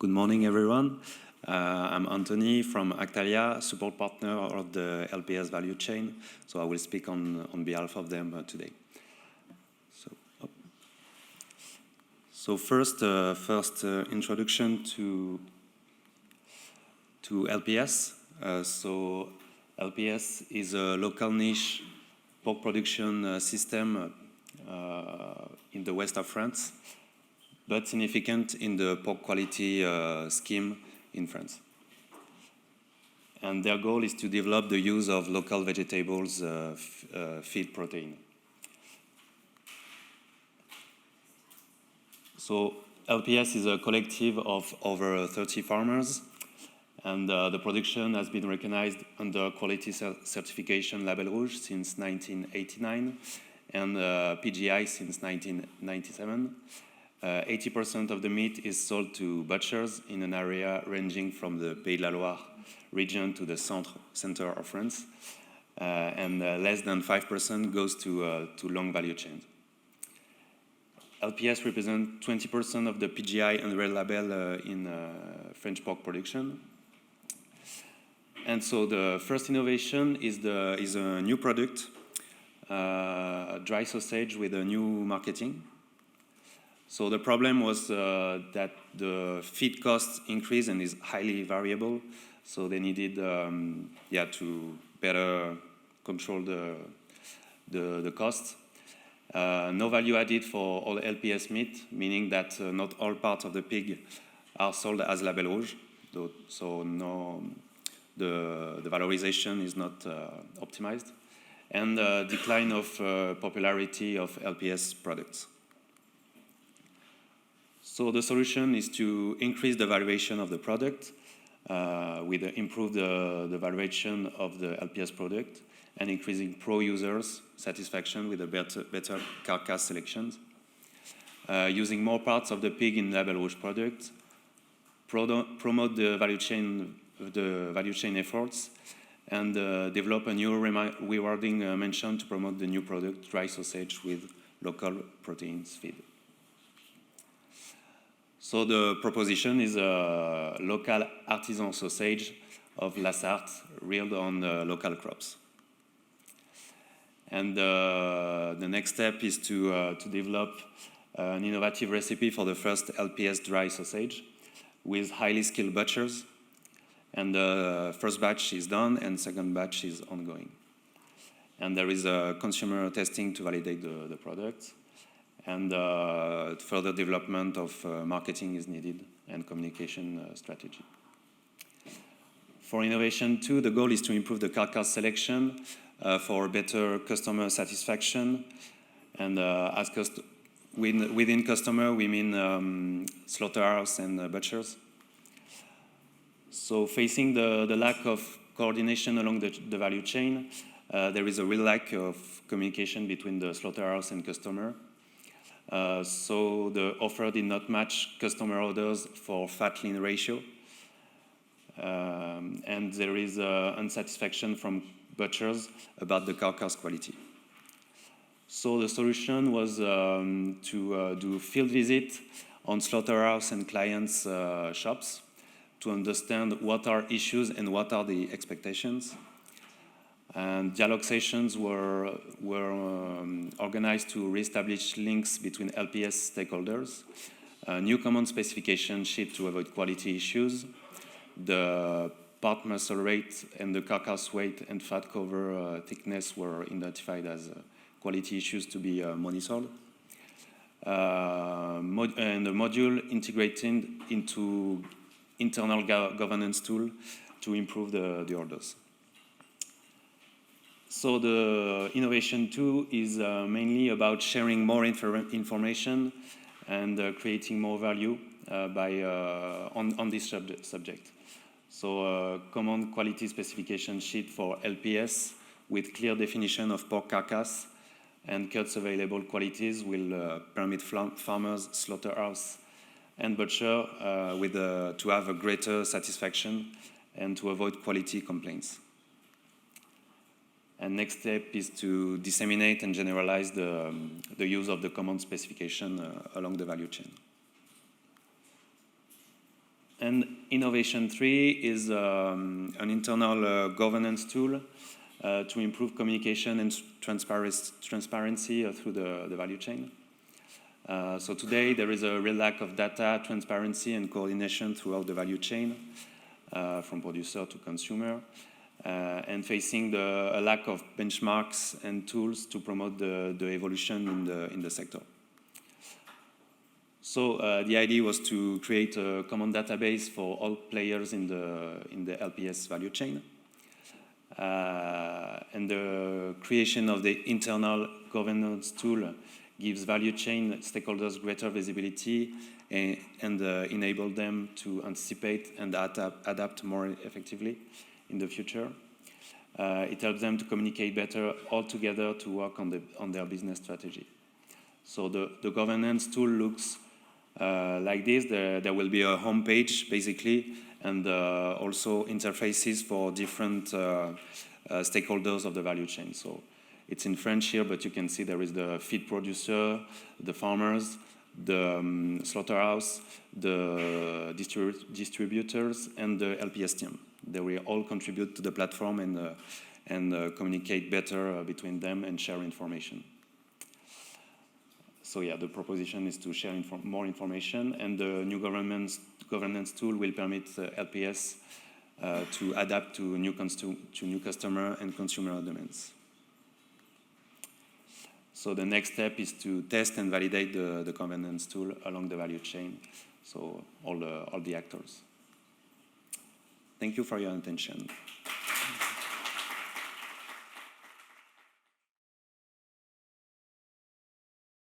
Good morning, everyone. I'm Anthony from Actalia, support partner of the LPS value chain. So I will speak on behalf of them today. So first introduction to LPS. So LPS is a local niche pork production system in the west of France, but significant in the pork quality scheme in France. And their goal is to develop the use of local vegetables feed protein. So LPS is a collective of over 30 farmers, and the production has been recognized under quality certification Label Rouge since 1989 and PGI since 1997. 80% of the meat is sold to butchers in an area ranging from the Pays de la Loire region to the center of France, and less than 5% goes to long value chains. LPS represents 20% of the PGI and Red Label in French pork production. And so the first innovation is a new product, dry sausage with a new marketing. So the problem was that the feed cost increased and is highly variable. So they needed to better control the cost. No value added for all LPS meat, meaning that not all parts of the pig are sold as Label Rouge. So the valorization is not optimized. And decline of popularity of LPS products. So the solution is to increase the valuation of the product, improve the valuation of the LPS product, and increasing pro-users' satisfaction with a better carcass selections. Using more parts of the pig in Label Rouge products, promote the value chain efforts, and develop a new rewarding mention to promote the new product, dry sausage with local proteins feed. So the proposition is a local artisan sausage of La Sarthe, reared on local crops. And the next step is to develop an innovative recipe for the first LPS dry sausage with highly skilled butchers. And the first batch is done and second batch is ongoing. And there is a consumer testing to validate the product. And further development of marketing is needed and communication strategy. For innovation 2, the goal is to improve the carcass selection for better customer satisfaction. And within customer, we mean slaughterhouse and butchers. So facing the lack of coordination along the value chain, there is a real lack of communication between the slaughterhouse and customer. So the offer did not match customer orders for fat-lean ratio. And there is unsatisfaction from butchers about the carcass quality. So the solution was to do field visit on slaughterhouse and clients' shops to understand what are issues and what are the expectations. And dialogue sessions were organized to reestablish links between LPS stakeholders, a new common specification sheet to avoid quality issues, the part muscle rate and the carcass weight and fat cover thickness were identified as quality issues to be monitored, and a module integrated into internal governance tool to improve the orders. So the innovation 2 is mainly about sharing more information and creating more value on this subject. So common quality specification sheet for LPS with clear definition of pork carcass and cuts available qualities will permit farmers, slaughterhouse, and butcher to have a greater satisfaction and to avoid quality complaints. And next step is to disseminate and generalize the use of the common specification along the value chain. And innovation 3 is an internal governance tool to improve communication and transparency through the value chain. So today there is a real lack of data, transparency and coordination throughout the value chain, from producer to consumer, and facing a lack of benchmarks and tools to promote the evolution in the sector. So the idea was to create a common database for all players in the LPS value chain. And the creation of the internal governance tool gives value chain stakeholders greater visibility and enable them to anticipate and adapt more effectively in the future. It helps them to communicate better all together to work on their business strategy. So the governance tool looks like this. There will be a home page, basically, and also interfaces for different stakeholders of the value chain. So it's in French here, but you can see there is the feed producer, the farmers, the slaughterhouse, the distributors, and the LPS team. They will all contribute to the platform and communicate better between them and share information. So yeah, the proposition is to share more information, and the new governance tool will permit LPS to adapt to new customer and consumer demands. So the next step is to test and validate the governance tool along the value chain, so all the actors. Thank you for your attention.